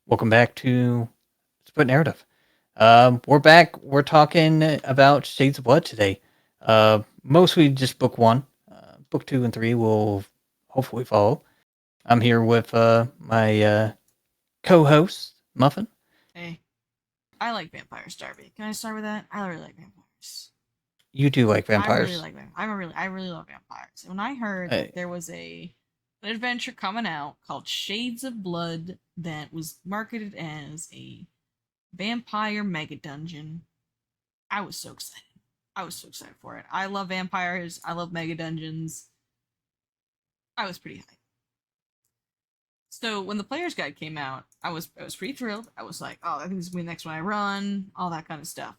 Welcome back to Split Narrative. We're back. We're talking about Shades of Blood today. Mostly just book one. Book two and three will hopefully follow. I'm here with my co-host Muffin. Hey, I like vampires, Darby. Can I start with that? I really like vampires. You do like I really vampires. like vampires. I really love vampires. When I heard Uh, that there was an adventure coming out called Shades of Blood that was marketed as a vampire mega dungeon, I was so excited. I was so excited for it. I love vampires. I love mega dungeons. I was pretty hyped. So when the player's guide came out, I was pretty thrilled. I was like, oh, I think this is gonna be the next one I run, all that kind of stuff.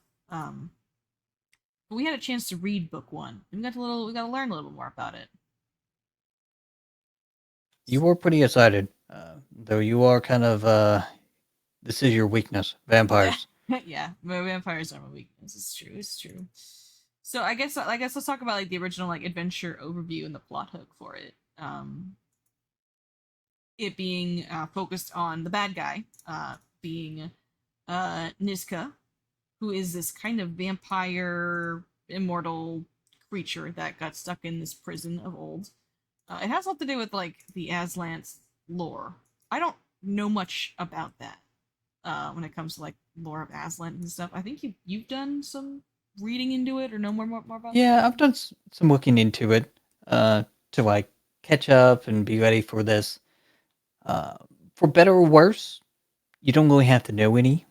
But we had a chance to read book one, and we got to learn a little more about it. you were pretty excited, though you are kind of this is your weakness, Yeah, vampires. yeah. Vampires are my weakness. It's true. It's true. So I guess let's talk about like the original like adventure overview and the plot hook for it. It being focused on the bad guy, being Niska, who is this kind of vampire immortal creature that got stuck in this prison of old. It has a lot to do with like the Aslant's lore. I don't know much about that when it comes to like lore of Aslan and stuff. I think you've done some reading into it or know more about that. Yeah, I've done some looking into it to like catch up and be ready for this. Uh, for better or worse, you don't really have to know any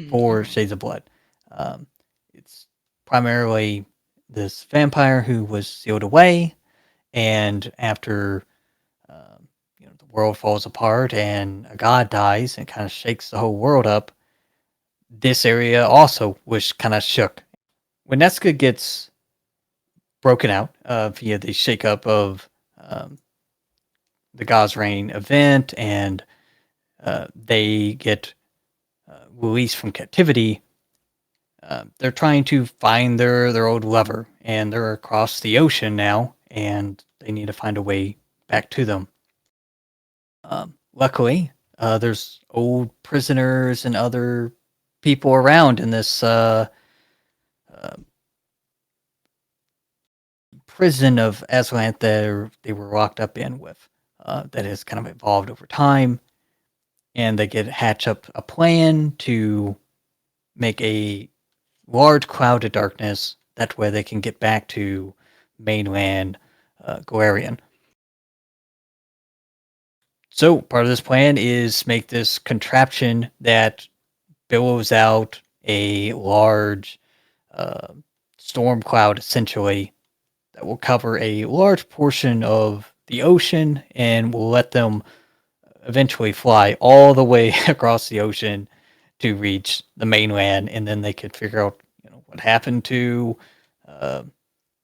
for Okay. Shades of Blood. Um, it's primarily this vampire who was sealed away, and after the world falls apart and a god dies and kind of shakes the whole world up, this area also was kind of shook. When Neska gets broken out via the shakeup of um, the God's Reign event, and they get released from captivity. They're trying to find their old lover, and they're across the ocean now, and they need to find a way back to them. Luckily, there's old prisoners and other people around in this uh, prison of Aslant that they were locked up in with. That has kind of evolved over time, and they get hatch up a plan to make a large cloud of darkness. That way they can get back to mainland Galarian. So part of this plan is make this contraption that billows out a large uh, storm cloud, essentially, that will cover a large portion of the ocean and will let them eventually fly all the way across the ocean to reach the mainland, and then they could figure out what happened to uh,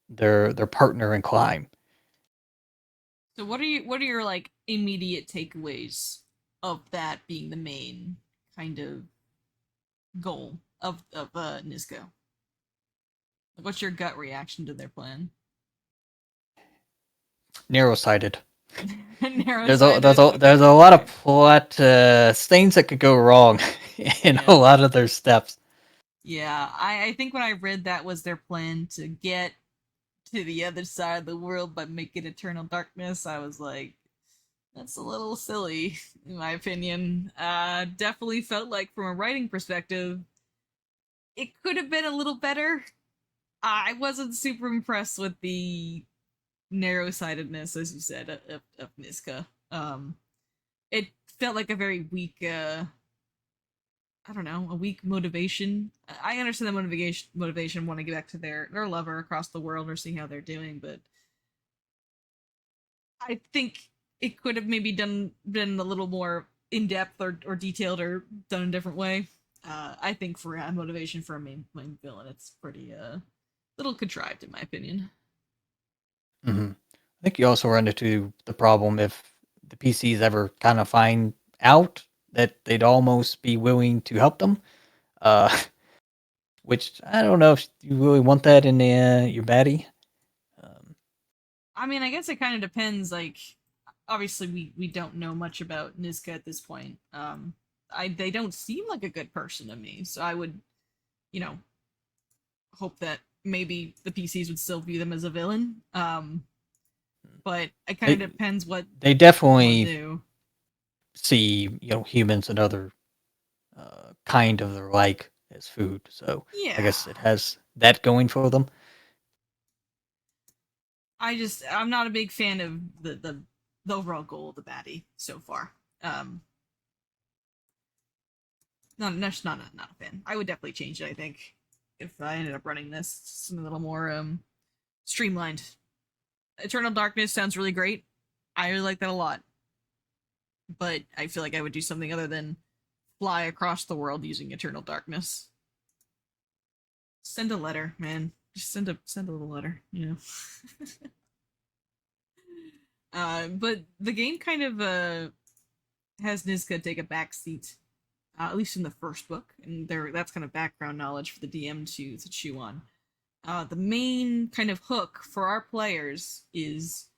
their partner in crime. So what are your like immediate takeaways of that being the main kind of goal of Nisco? Like, what's your gut reaction to their plan? Narrow sighted. Narrow There's sighted. a Okay. there's a lot of Okay. plot things that could go wrong in a Yeah. lot of their steps. Yeah. I think when I read that was their plan to get to the other side of the world by making eternal darkness, I was like, that's a little silly, in my opinion. Definitely felt like, from a writing perspective, it could have been a little better. I wasn't super impressed with the narrow sightedness, as you said, of Niska. It felt like a very weak, I don't know, a weak motivation. I understand the motivation want to get back to their lover across the world or see how they're doing, but I think it could have maybe been a little more in depth or detailed or done a different way. I think for a motivation for a main villain, it's pretty little contrived in my opinion. Mm-hmm. I think you also run into the problem if the PCs ever kind of find out that they'd almost be willing to help them. Uh, which I don't know if you really want that in your baddie. Um, I mean, I guess it kind of depends. Like, obviously, we don't know much about Niska at this point. they don't seem like a good person to me. So I would, you know, hope that maybe the PCs would still view them as a villain. But it kind of They depends what they people want to definitely do. see humans and other kind of their like as food. So I Yeah, guess it has that going for them. I'm not a big fan of the overall goal of the baddie so far. Um, not a fan. I would definitely change it. I think if I ended up running this something a little more streamlined. Eternal Darkness sounds really great. I really like that a lot, but I feel like I would do something other than fly across the world using Eternal Darkness. Send a letter, man. Just send a little letter, you know. But the game kind of has Nizka take a back seat, at least in the first book, and that's kind of background knowledge for the DM to chew on. The main kind of hook for our players is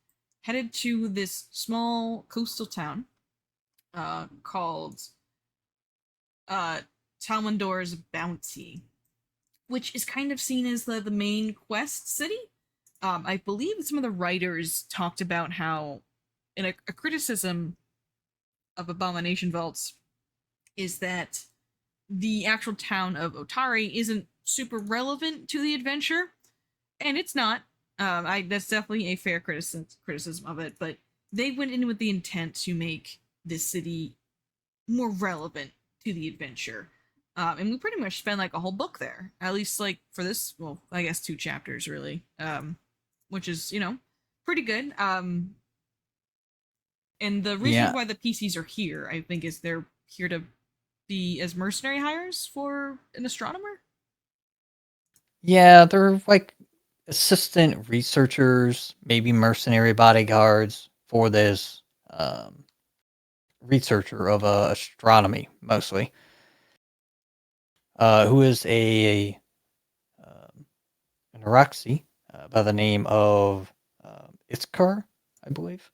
headed to this small coastal town called uh, Talmandor's Bounty, which is kind of seen as the main quest city. I believe some of the writers talked about how, in a criticism of Abomination Vaults, is that the actual town of Otari isn't super relevant to the adventure, and it's not. That's definitely a fair criticism of it, but they went in with the intent to make this city more relevant to the adventure. And we pretty much spend like a whole book there, at least like for this. Well, I guess 2 chapters really, which is pretty good. And the reason Yeah, why the PCs are here, I think, is they're here to be as mercenary hires for an astronomer. yeah, they're like assistant researchers, maybe mercenary bodyguards for this um, researcher of astronomy, mostly, who is an Araxi by the name of Iskar, I believe.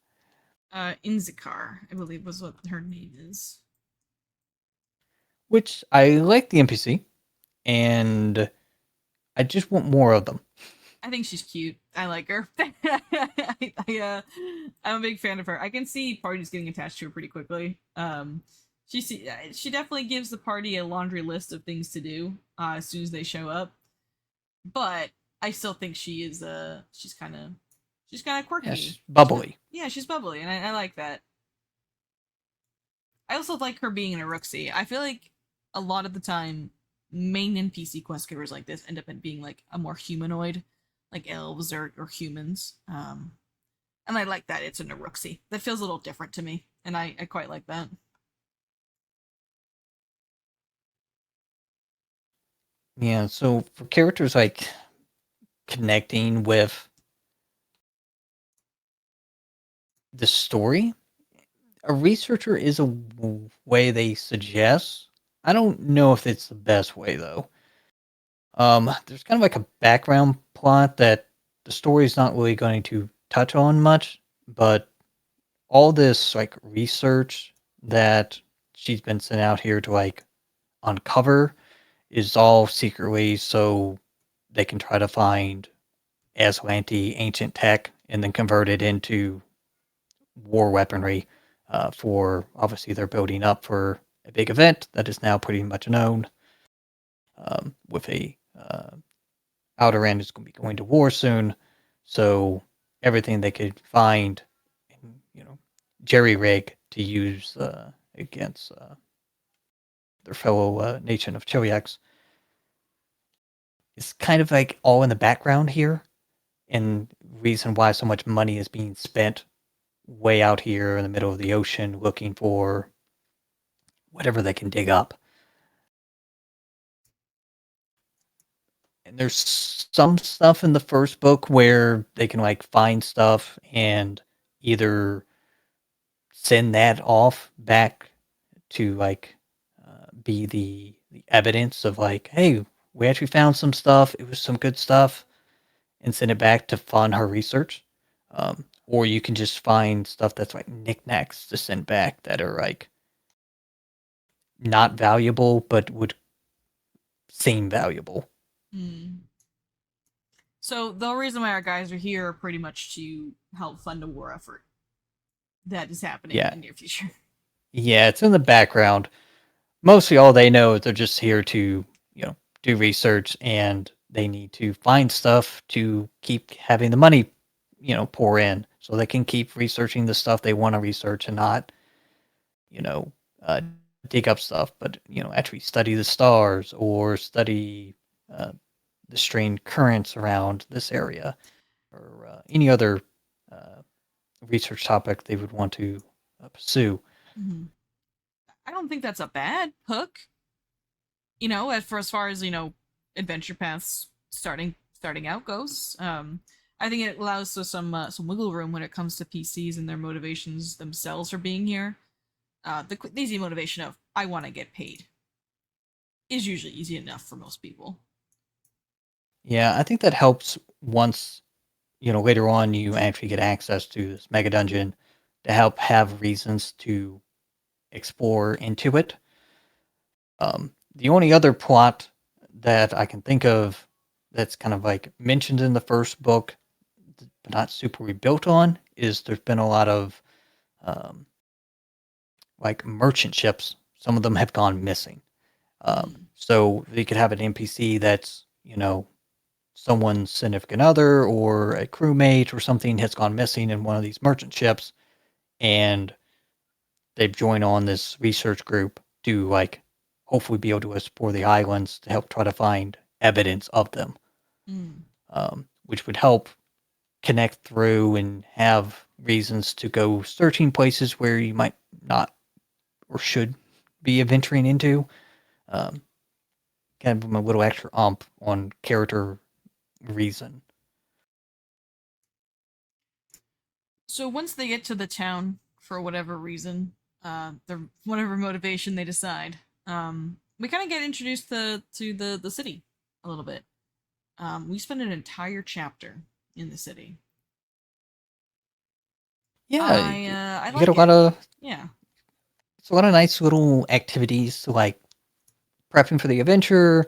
Inzikar, I believe, was what her name is. Which I like the NPC, and I just want more of them. I think she's cute. I like her. I'm a big fan of her. I can see parties getting attached to her pretty quickly. She definitely gives the party a laundry list of things to do as soon as they show up. But I still think she's kind of Yeah, quirky. she's bubbly. Yeah, she's bubbly, and I like that. I also like her being an Uruxi. I feel like a lot of the time, main NPC quest givers like this end up being like a more humanoid, like elves or humans. And I like that it's an Uruxi. That feels a little different to me, and I quite like that. Yeah, so for characters like connecting with the story, a researcher is a way they suggest. I don't know if it's the best way though. There's kind of like a background plot that the story's not really going to touch on much, but all this like research that she's been sent out here to like uncover is all secretly so they can try to find Aslanti ancient tech and then convert it into war weaponry for obviously they're building up for a big event that is now pretty much known with a outer end is going to be going to war soon. So everything they could find, and, jerry rig to use against their fellow nation of Chiliacs is kind of like all in the background here, and reason why so much money is being spent way out here in the middle of the ocean looking for whatever they can dig up. And there's some stuff in the first book where they can like find stuff and either send that off back to like be the evidence of like, hey, we actually found some stuff. It was some good stuff, and send it back to fund her research. Or you can just find stuff that's like knickknacks to send back that are like not valuable, but would seem valuable. Mm. So the reason why our guys are here are pretty much to help fund a war effort that is happening in Yeah. the near future. Yeah, it's in the background. Mostly all they know is they're just here to, do research, and they need to find stuff to keep having the money, pour in so they can keep researching the stuff they want to research and not, you know, uh, dig up stuff, but, actually study the stars or study uh, the strange currents around this area or any other uh, research topic they would want to pursue. Mm-hmm. I don't think that's a bad hook. As far as adventure paths starting out goes. I think it allows for some wiggle room when it comes to PCs and their motivations themselves for being here. The easy motivation of I want to get paid is usually easy enough for most people. Yeah, I think that helps once, later on you actually get access to this mega dungeon to help have reasons to explore into it. The only other plot that I can think of that's kind of like mentioned in the first book, but not super rebuilt on, is there's been a lot of um, like merchant ships. Some of them have gone missing. Mm, So you could have an NPC that's, someone's significant other or a crewmate or something has gone missing in one of these merchant ships, and they've joined on this research group to like hopefully be able to explore the islands to help try to find evidence of them, mm. which would help connect through and have reasons to go searching places where you might not or should be venturing into. Um, Kind of a little extra on character reason. So once they get to the town for whatever reason, the whatever motivation they decide, we kind of get introduced to the city a little bit. We spend an entire chapter in the city. Yeah, I you get a like lot it. of Yeah. it's a lot of nice little activities to like prepping for the adventure.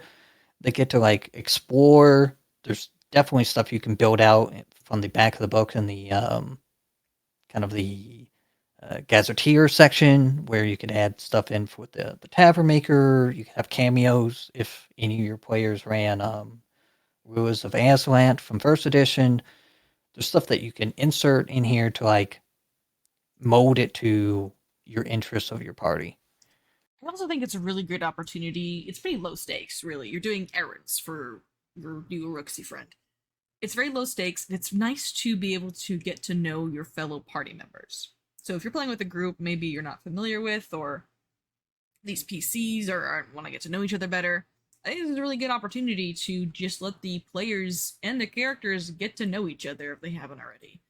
They get to like explore. There's definitely stuff you can build out from the back of the book and the kind of the gazetteer section where you can add stuff in for the tavern maker. You can have cameos if any of your players ran Ruins of Aslant from first edition. There's stuff that you can insert in here to like mold it to your interests of your party. I also think it's a really great opportunity. It's pretty low stakes, really. You're doing errands for your new Rooksy friend. It's very low stakes. It's nice to be able to get to know your fellow party members. So if you're playing with a group maybe you're not familiar with, or these PCs or want to get to know each other better, I think this is a really good opportunity to just let the players and the characters get to know each other if they haven't already.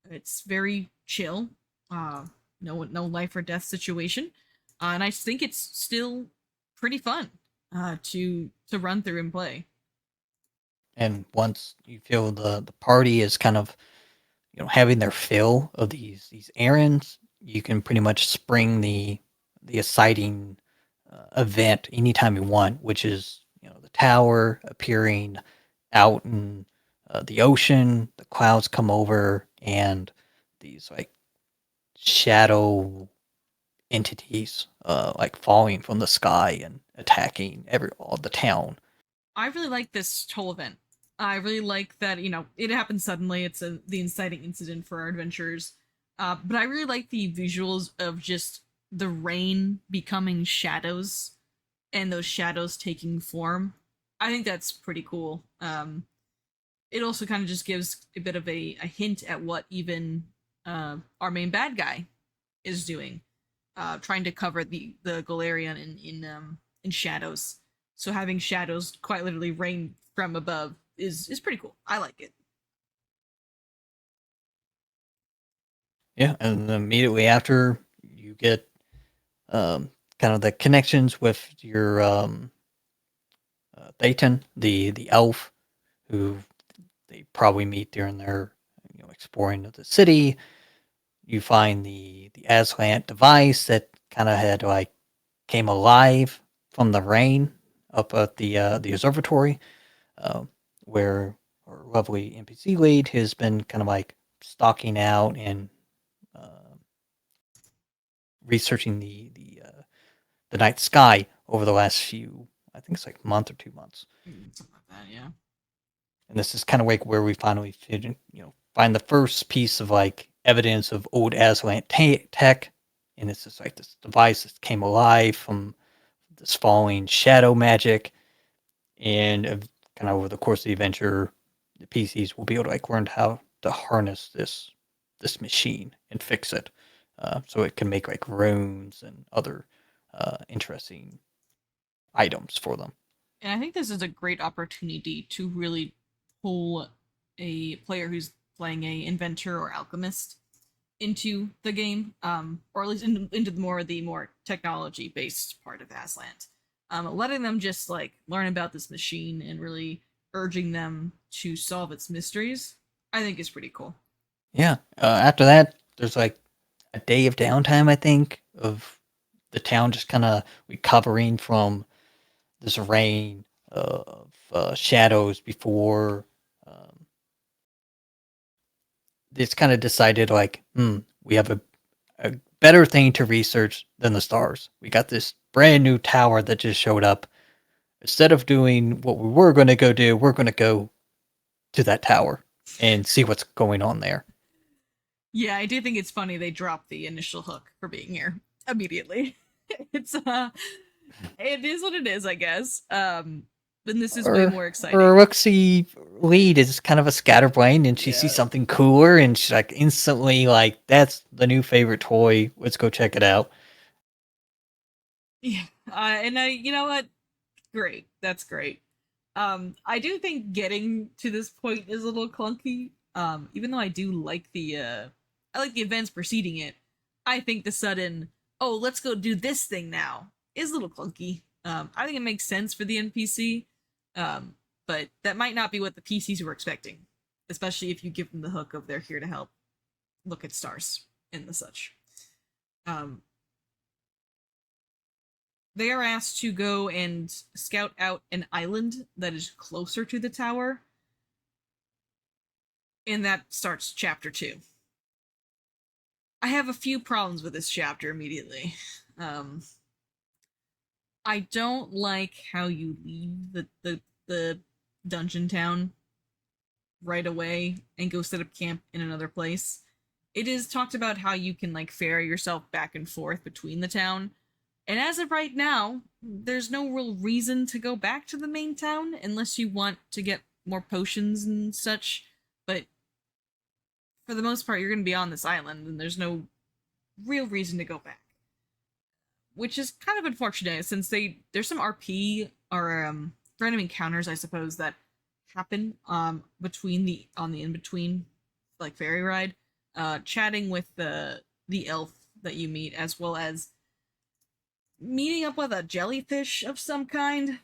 It's very chill, uh, no life or death situation, and I think it's still pretty fun to run through and play. And once you feel the party is kind of having their fill of these errands, you can pretty much spring the exciting event anytime you want, which is the tower appearing out in the ocean. The clouds come over, and these like shadow entities like falling from the sky and attacking all the town. I really like this whole event. I really like that it happened suddenly. It's the inciting incident for our adventurers, but I really like the visuals of just the rain becoming shadows and those shadows taking form. I think that's pretty cool. It also kind of just gives a bit of a hint at what even our main bad guy is doing, trying to cover the Galarian in shadows. So having shadows quite literally rain from above is pretty cool. I like it. Yeah, and immediately after you get kind of the connections with your Thetan, the elf, who they probably meet during their exploring of the city. You find the Aslant device that kind of had like came alive from the rain up at the observatory, uh, where our lovely NPC lead has been kind of like stalking out and uh, researching the night sky over the last few, I think it's like month or 2 months. Something like that, yeah. And this is kind of like where we finally find the first piece of like evidence of old Aslan tech, and it's just like this device that came alive from this falling shadow magic, and kind of over the course of the adventure, the PCs will be able to like learn how to harness this machine and fix it, so it can make like runes and other interesting items for them. And I think this is a great opportunity to really pull a player who's playing a inventor or alchemist into the game, or at least into the more technology based part of Aslan. Letting them just like learn about this machine and really urging them to solve its mysteries, I think is pretty cool. Yeah. After that, there's like a day of downtime, I think, of the town just kind of recovering from this rain of shadows before it's kind of decided, like, we have a better thing to research than the stars. We got this brand new tower that just showed up. Instead of doing what we were going to go do, we're going to go to that tower and see what's going on there. Yeah, I do think it's funny they dropped the initial hook for being here immediately. It's it is what it is, I guess. And this is way more Or exciting. Rooksy lead is kind of a scatterbrain, and she sees Yeah. something cooler, and she's like instantly like, "That's the new favorite toy. Let's go check it out." Yeah. And you know what? Great. That's great. I do think getting to this point is a little clunky. Even though I do like I like the events preceding it. I think the sudden, oh, let's go do this thing now is a little clunky. I think it makes sense for the NPC, um, but that might not be what the PCs were expecting, especially if you give them the hook of they're here to help look at stars and the such. Um, they are asked to go and scout out an island that is closer to the tower, and that starts chapter 2. I have a few problems with this chapter immediately. Um, I don't like how you leave the dungeon town right away and go set up camp in another place. It is talked about how you can like ferry yourself back and forth between the town. And as of right now, there's no real reason to go back to the main town unless you want to get more potions and such. But for the most part, you're going to be on this island and there's no real reason to go back. Which is kind of unfortunate since there's some RP or random encounters, I suppose, that happen between the in between like ferry ride, chatting with the elf that you meet, as well as meeting up with a jellyfish of some kind,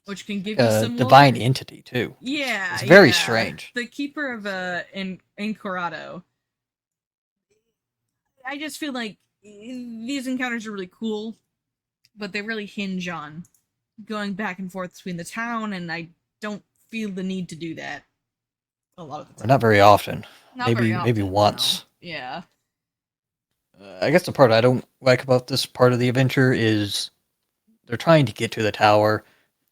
which can Like give you a some divine lore. entity too. Yeah, It's very yeah. strange. The keeper of in Corrado. I just feel like these encounters are really cool, but they really hinge on going back and forth between the town, and I don't feel the need to do that a lot of the Or not time. very often. Not very Maybe often, no. once. Yeah. I guess the part I don't like about this part of the adventure is they're trying to get to the tower,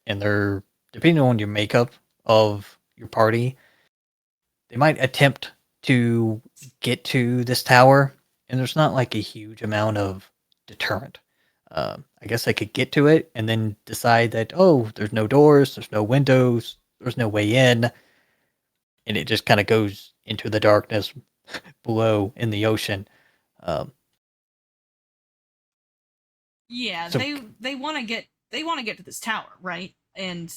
and they're, depending on your makeup of your party, they might attempt to get to this tower, and there's not like a huge amount of deterrent. I guess I could get to it and then decide that, oh, there's no doors, there's no windows, there's no way in, and it just kind of goes into the darkness below in the ocean. Um, Yeah, so they want to get to this tower, right? And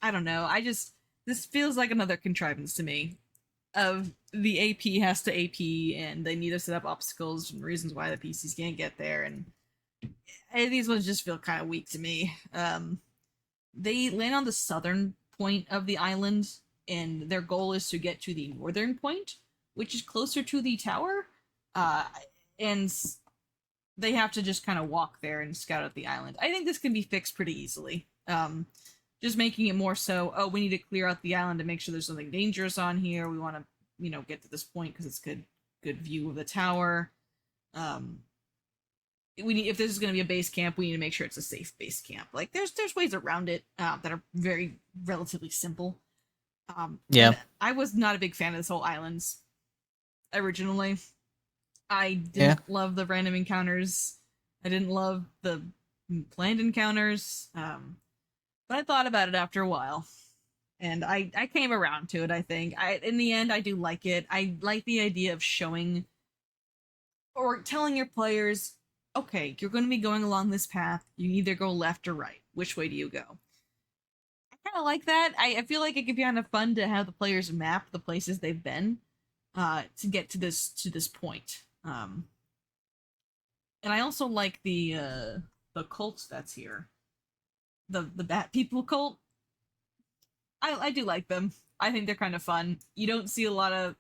I don't know. I just this feels like another contrivance to me of the AP has to AP and they need to set up obstacles and reasons why the PCs can't get there, and these ones just feel kind of weak to me. They land on the southern point of the island, and their goal is to get to the northern point, which is closer to the tower. Uh, and they have to just kind of walk there and scout out the island. I think this can be fixed pretty easily. Just making it more so, oh, we need to clear out the island to make sure there's nothing dangerous on here. We want to, get to this point because it's good view of the tower. Um, we need, if this is going to be a base camp, we need to make sure it's a safe base camp. Like there's ways around it that are very relatively simple. Yeah, And I was not a big fan of this whole islands originally. I yeah. didn't love the random encounters. I didn't love the planned encounters. But I thought about it after a while, and I came around to it. I think in the end I do like it. I like the idea of showing or telling your players, okay, you're going to be going along this path. You either go left or right. Which way do you go? I kind of like that. I feel like it could be kind of fun to have the players map the places they've been to get to this point. And I also like the cult that's here, the Bat People cult. I do like them. I think they're kind of fun. You don't see a lot of,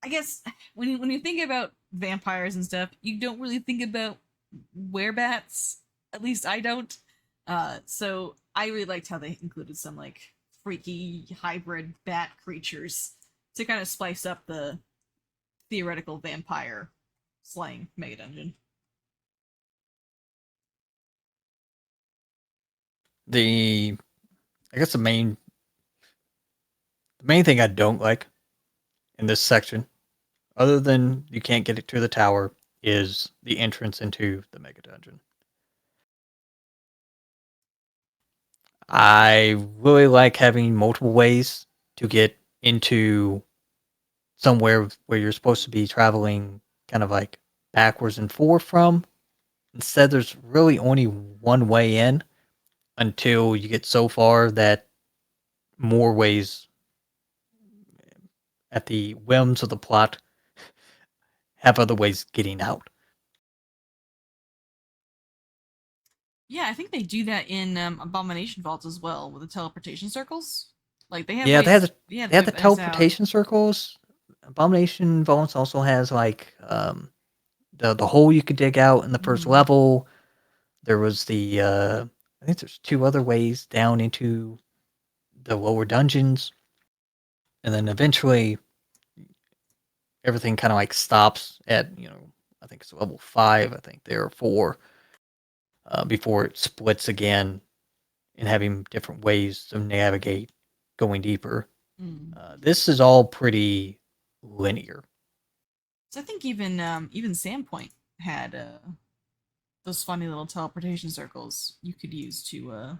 I guess, when you think about vampires and stuff, you don't really think about werebats. At least I don't. So I really liked how they included some like freaky hybrid bat creatures to kind of spice up the theoretical vampire slaying mega dungeon. The I guess the main thing I don't like in this section, other than you can't get it to the tower, is the entrance into the mega dungeon. I really like having multiple ways to get into somewhere where you're supposed to be traveling kind of like backwards and forth from. Instead, there's really only one way in until you get so far that more ways at the whims of the plot have other ways getting out. Yeah, I think they do that in Abomination Vaults as well with the teleportation circles. Like they have Yeah, ways. Yeah, they they have have the ways out. teleportation circles. Abomination Vaults also has like the hole you could dig out in the first Mm. level. There was the I think there's two other ways down into the lower dungeons, and then eventually everything kind of like stops at I think it's level 5. I think there are 4 before it splits again and having different ways to navigate going deeper. Mm. This is all pretty linear. So I think even Sandpoint had those funny little teleportation circles you could use to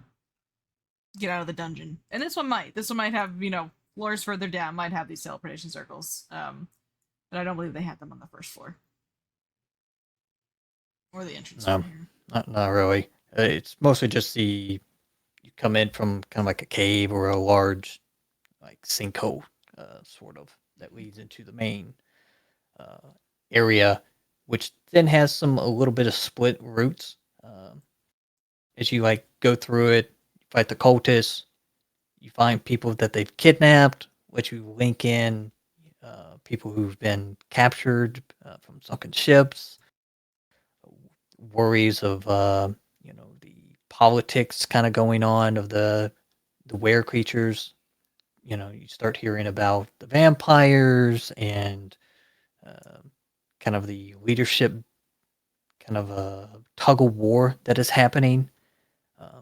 get out of the dungeon. And this one might have floors further down might have these teleportation circles. But I don't believe they had them on the first floor or the entrance door No, here. not really. It's mostly just you come in from kind of like a cave or a large like sinkhole, sort of that leads into the main uh, area, which then has a little bit of split routes. As you like go through it, you fight the cultists, you find people that they've kidnapped, which you link in people who've been captured from sunken ships, worries of the politics kind of going on of the were creatures. You start hearing about the vampires and uh, kind of the leadership kind of a tug of war that is happening. Uh,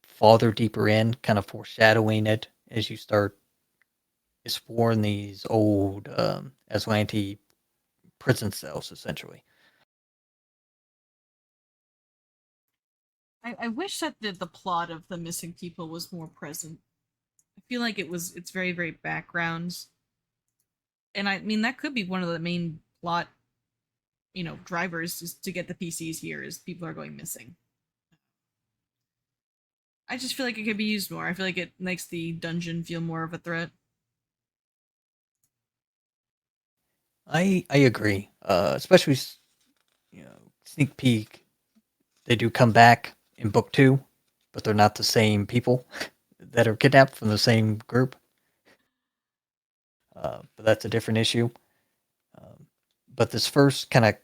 Farther deeper in, kind of foreshadowing it as you start exploring these old Aslanti prison cells, essentially. I wish that the plot of the missing people was more present. I feel like it's very very background, and I mean that could be one of the main plot drivers is to get the PCs here is people are going missing. I just feel like it could be used more. I feel like it makes the dungeon feel more of a threat. I agree, especially sneak peek. They do come back in book 2, but they're not the same people that are kidnapped from the same group. But that's a different issue. Um, but this first kind of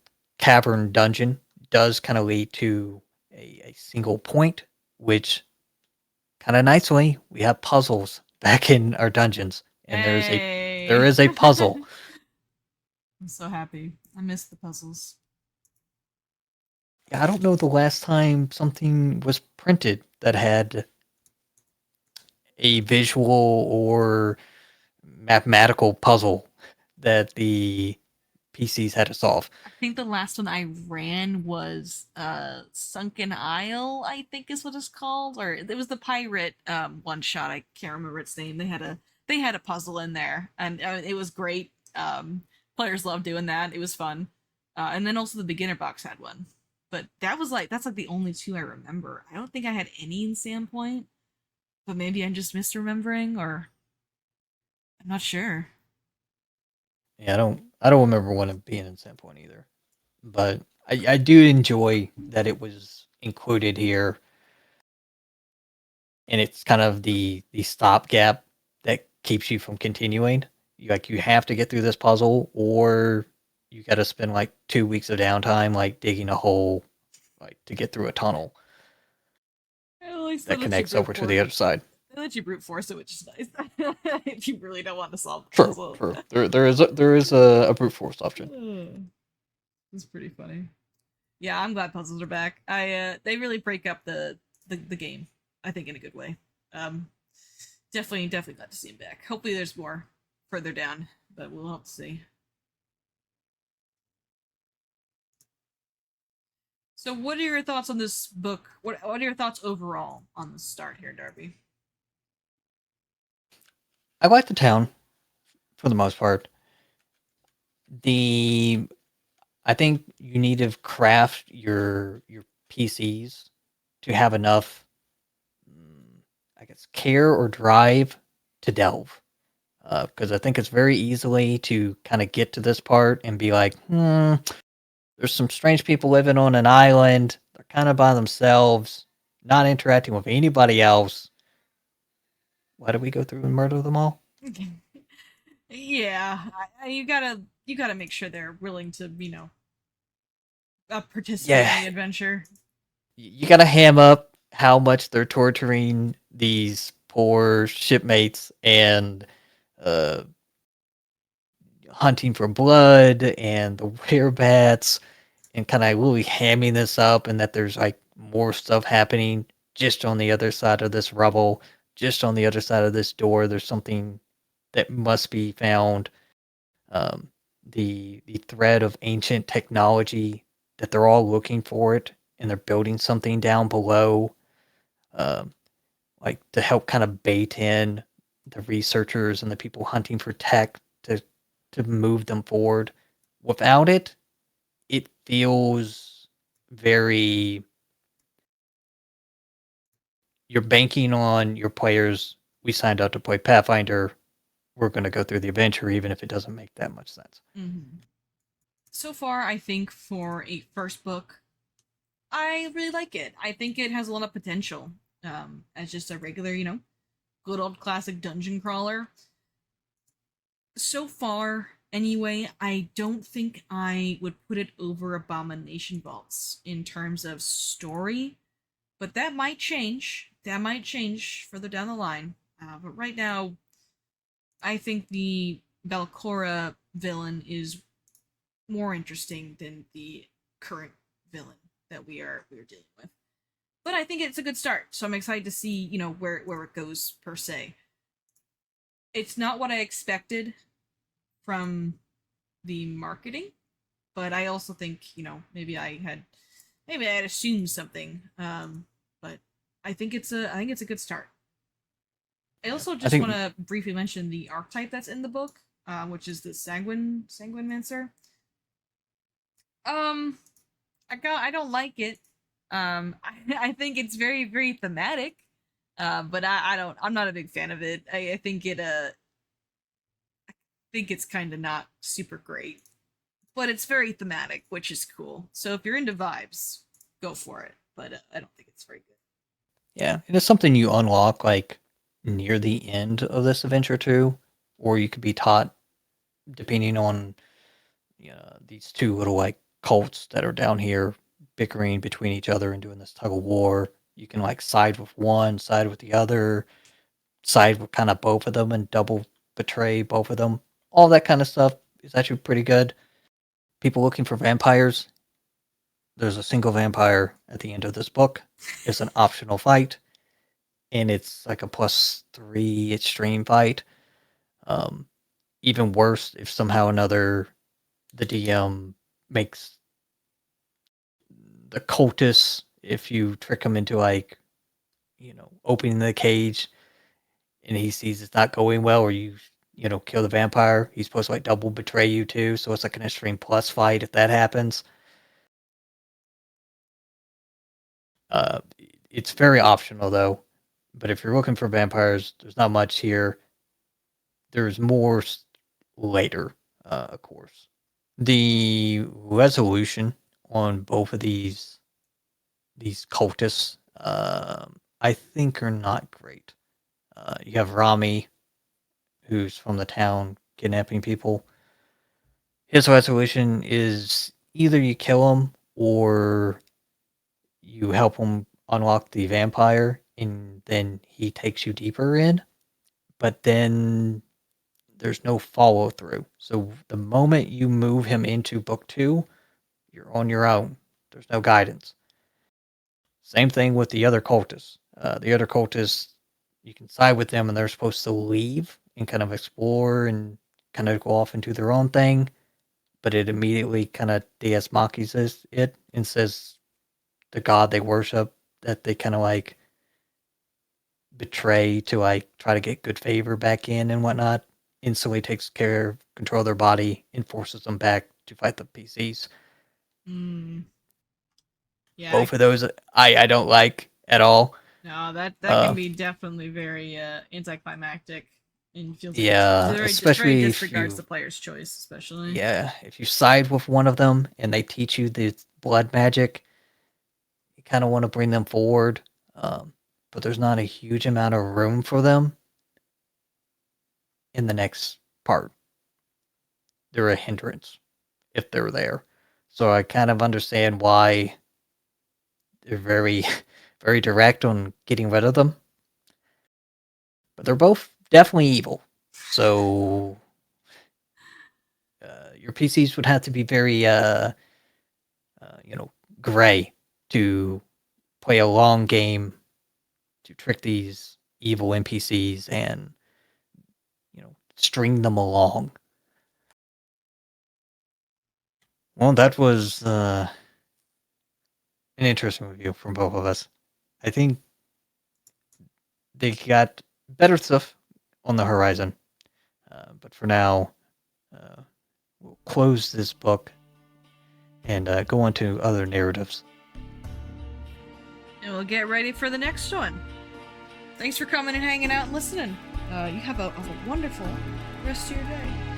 cavern dungeon does kind of lead to a single point, which kind of nicely we have puzzles back in our dungeons, and there Hey. is a puzzle. I'm so happy. I miss the puzzles. Yeah, I don't know the last time something was printed that had a visual or mathematical puzzle that the PCs had to solve. I think the last one I ran was Sunken Isle, I think is what it's called. Or it was the pirate one shot. I can't remember its name. They had a puzzle in there and it was great. Players loved doing that. It was fun. And then also the beginner box had one. But that's like the only two I remember. I don't think I had any in Sandpoint, but maybe I'm just misremembering or I'm not sure. Yeah, I don't remember one of being in Sandpoint either, but I do enjoy that it was included here, and it's kind of the stopgap that keeps you from continuing. You have to get through this puzzle, or you got to spend like 2 weeks of downtime, like digging a hole, like to get through a tunnel At least they that let you connects brute over to the force. other side. They let you brute force it, which is nice. If you really don't want to solve the True, puzzle. true. There is a brute force option. It's pretty funny. Yeah, I'm glad puzzles are back. They really break up the game, I think, in a good way. Um definitely glad to see him back. Hopefully there's more further down, but we'll have to see. So what are your thoughts on this book? What are your thoughts overall on the start here, Darby? I like the town for the most part. The I think you need to craft your PCs to have enough, I guess, care or drive to delve. Because I think it's very easily to kind of get to this part and be like, there's some strange people living on an island. They're kind of by themselves, not interacting with anybody else. Why do we go through and murder them all? Yeah, you gotta make sure they're willing to participate Yeah, in the adventure. you gotta ham up how much they're torturing these poor shipmates and uh, hunting for blood and the werebats and kind of really hamming this up and that there's like more stuff happening just on the other side of this rubble, just on the other side of this door. There's something that must be found. Um, the thread of ancient technology that they're all looking for it and they're building something down below, um, like to help kind of bait in the researchers and the people hunting for tech to move them forward. Without it, it feels very you're banking on your players. We signed up to play Pathfinder. We're going to go through the adventure, even if it doesn't make that much sense. Mm-hmm. So far, I think for a first book, I really like it. I think it has a lot of potential. As just a regular, good old classic dungeon crawler. So far, anyway, I don't think I would put it over Abomination Vaults in terms of story, but that might change. That might change further down the line. But right now, I think the Belcora villain is more interesting than the current villain that we're dealing with. But I think it's a good start, so I'm excited to see where it goes per se. It's not what I expected from the marketing, but I also think maybe I had assumed something. But I think it's a good start. I Yeah, also I just want think to briefly mention the archetype that's in the book, which is the sanguine mancer. Um, I don't like it. I think it's very very thematic. But I'm not a big fan of it. I think it's kind of not super great, but it's very thematic, which is cool. So if you're into vibes, go for it. But I don't think it's very good. yeah, it is something you unlock like near the end of this adventure too, or you could be taught depending on these two little like cults that are down here bickering between each other and doing this tug of war. You can like side with one, side with the other, side with kind of both of them and double betray both of them. All that kind of stuff is actually pretty good. People looking for vampires, there's a single vampire at the end of this book. It's an optional fight, and it's like a +3 extreme fight. Um, Even worse, if somehow or another the DM makes the cultists, if you trick him into like, opening the cage and he sees it's not going well, or you kill the vampire, he's supposed to like double betray you too. So it's like an extreme plus fight if that happens. Uh, it's very optional though. But if you're looking for vampires, there's not much here. There's more later, of course. The resolution on both of these cultists, I think, are not great. You have Rami, who's from the town kidnapping people. His resolution is either you kill him or you help him unlock the vampire, and then he takes you deeper in. But then there's no follow through. So the moment you move him into book 2, you're on your own. There's no guidance. Same thing with the other cultists. The other cultists, you can side with them and they're supposed to leave and kind of explore and kind of go off and do their own thing. But it immediately kind of Deus Machis it and says the god they worship that they kind of like betray to like try to get good favor back in and whatnot, instantly takes control of their body and forces them back to fight the PCs. Yeah. Both of those I don't like at all. No, that can be definitely very anticlimactic and feels like especially very if disregards the player's choice, especially. Yeah, if you side with one of them and they teach you the blood magic, you kind of want to bring them forward, but there's not a huge amount of room for them in the next part. They're a hindrance if they're there. So I kind of understand why they're very, very direct on getting rid of them. But they're both definitely evil. So your PCs would have to be very, gray to play a long game to trick these evil NPCs and, string them along. Well, that was an interesting review from both of us. I think they got better stuff on the horizon. But for now, we'll close this book and go on to other narratives. And we'll get ready for the next one. Thanks for coming and hanging out and listening. You have a wonderful rest of your day.